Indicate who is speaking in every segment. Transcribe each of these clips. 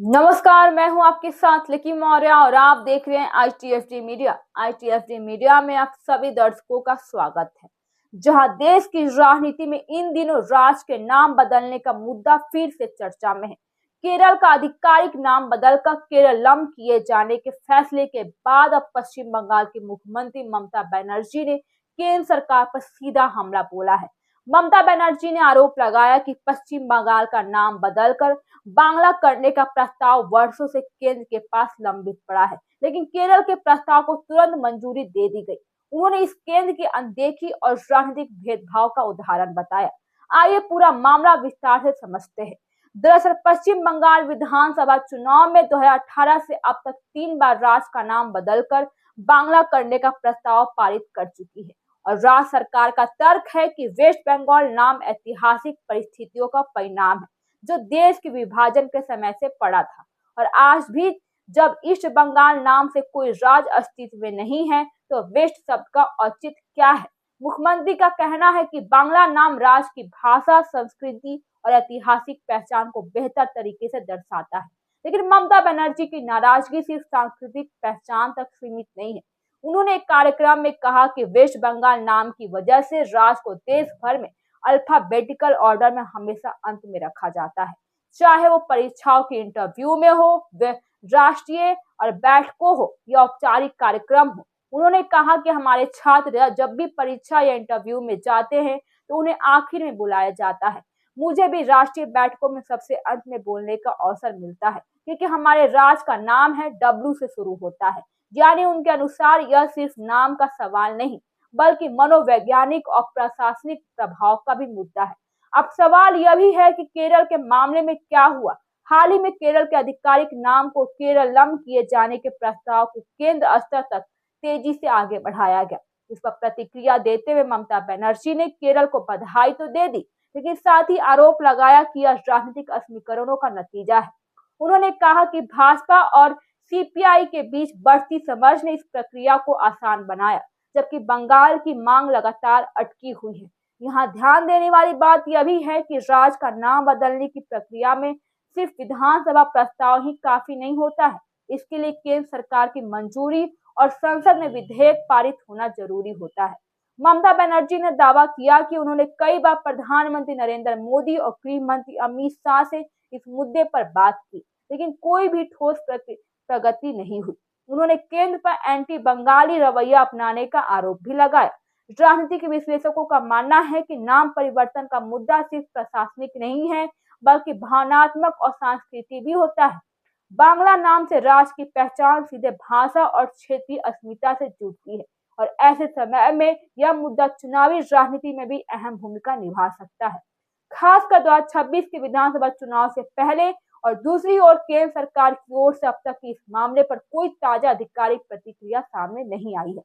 Speaker 1: नमस्कार, मैं हूं आपके साथ लकी मौर्य और आप देख रहे हैं ITFD मीडिया। ITFD मीडिया में आप सभी दर्शकों का स्वागत है। जहां देश की राजनीति में इन दिनों राज्य के नाम बदलने का मुद्दा फिर से चर्चा में है। केरल का आधिकारिक नाम बदलकर केरलम किए जाने के फैसले के बाद अब पश्चिम बंगाल की मुख्यमंत्री ममता बनर्जी ने केंद्र सरकार पर सीधा हमला बोला है। ममता बनर्जी ने आरोप लगाया कि पश्चिम बंगाल का नाम बदलकर बांग्ला करने का प्रस्ताव वर्षों से केंद्र के पास लंबित पड़ा है, लेकिन केरल के प्रस्ताव को तुरंत मंजूरी दे दी गई। उन्होंने इस केंद्र की अनदेखी और राजनीतिक भेदभाव का उदाहरण बताया। आइए पूरा मामला विस्तार से समझते हैं। दरअसल पश्चिम बंगाल विधानसभा चुनाव में 2018 से अब तक 3 बार राज्य का नाम बदलकर बांग्ला करने का प्रस्ताव पारित कर चुकी है और राज्य सरकार का तर्क है कि वेस्ट बंगाल नाम ऐतिहासिक परिस्थितियों का परिणाम है जो देश के विभाजन के समय से पड़ा था और आज भी जब ईस्ट बंगाल नाम से कोई राज्य अस्तित्व में नहीं है तो वेस्ट शब्द का औचित्य क्या है। मुख्यमंत्री का कहना है कि बांग्ला नाम राज्य की भाषा, संस्कृति और ऐतिहासिक पहचान को बेहतर तरीके से दर्शाता है, लेकिन ममता बनर्जी की नाराजगी सिर्फ सांस्कृतिक पहचान तक सीमित नहीं है। उन्होंने एक कार्यक्रम में कहा कि वेस्ट बंगाल नाम की वजह से राज्य को देश भर में अल्फाबेटिकल ऑर्डर में हमेशा अंत में रखा जाता है, चाहे वो परीक्षाओं के इंटरव्यू में हो, वे राष्ट्रीय और बैठकों हो या औपचारिक कार्यक्रम हो। उन्होंने कहा कि हमारे छात्र जब भी परीक्षा या इंटरव्यू में जाते हैं तो उन्हें आखिर में बुलाया जाता है। मुझे भी राष्ट्रीय बैठकों में सबसे अंत में बोलने का अवसर मिलता है क्योंकि हमारे राज्य का नाम है W से शुरू होता है। यानी उनके अनुसार यह सिर्फ नाम का सवाल नहीं बल्कि मनोवैज्ञानिक और प्रशासनिक प्रभाव का भी मुद्दा है। अब सवाल यह भी है कि केरल के मामले में क्या हुआ। हाल ही में केरल के आधिकारिक नाम को केरलम किए जाने के प्रस्ताव को केंद्र स्तर तक तेजी से आगे बढ़ाया गया। इस पर प्रतिक्रिया देते हुए ममता बनर्जी ने केरल को बधाई तो दे दी, लेकिन साथ ही आरोप लगाया कि यह राजनीतिक समीकरणों का नतीजा है। उन्होंने कहा कि भाजपा और CPI के बीच बढ़ती समझ ने इस प्रक्रिया को आसान बनाया, जबकि बंगाल की मांग लगातार अटकी हुई है। यहाँ ध्यान देने वाली बात यह भी है कि राज्य का नाम बदलने की प्रक्रिया में सिर्फ विधानसभा प्रस्ताव ही काफी नहीं होता है। इसके लिए केंद्र सरकार की मंजूरी और संसद में विधेयक पारित होना जरूरी होता है। ममता बनर्जी ने दावा किया कि उन्होंने कई बार प्रधानमंत्री नरेंद्र मोदी और गृह मंत्री अमित शाह से इस मुद्दे पर बात की, लेकिन कोई भी ठोस प्रगति नहीं हुई। उन्होंने केंद्र पर एंटी बंगाली रवैया अपनाने का आरोप भी लगाया। राजनीतिक विश्लेषकों का मानना है कि नाम परिवर्तन का मुद्दा सिर्फ प्रशासनिक नहीं है बल्कि भावनात्मक और सांस्कृतिक भी होता है। बांग्ला नाम से राज्य की पहचान सीधे भाषा और क्षेत्रीय अस्मिता से जुड़ती है और ऐसे समय में यह मुद्दा चुनावी राजनीति में भी अहम भूमिका निभा सकता है, खासकर 2026 के विधानसभा चुनाव से पहले। और दूसरी ओर केंद्र सरकार की ओर से अब तक इस मामले पर कोई ताजा आधिकारिक प्रतिक्रिया सामने नहीं आई है।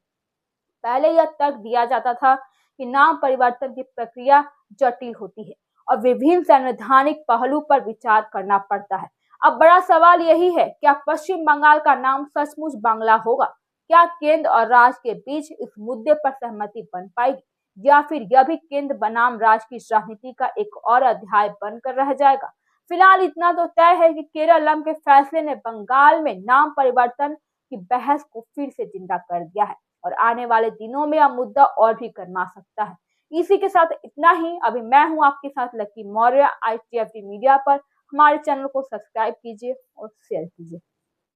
Speaker 1: पहले यह तर्क दिया जाता था कि नाम परिवर्तन की प्रक्रिया जटिल होती है और विभिन्न संवैधानिक पहलू पर विचार करना पड़ता है। अब बड़ा सवाल यही है, क्या पश्चिम बंगाल का नाम सचमुच बांग्ला होगा? क्या केंद्र और राज्य के बीच इस मुद्दे पर सहमति बन पाएगी या फिर यह भी केंद्र बनाम राज्य की राजनीति का एक और अध्याय बनकर रह जाएगा? फिलहाल इतना तो तय है कि केरलम के फैसले ने बंगाल में नाम परिवर्तन की बहस को फिर से जिंदा कर दिया है और आने वाले दिनों में यह मुद्दा और भी गर्मा सकता है। इसी के साथ इतना ही। अभी मैं हूं आपके साथ लकी मौर्य। ITFD मीडिया पर हमारे चैनल को सब्सक्राइब कीजिए और शेयर कीजिए।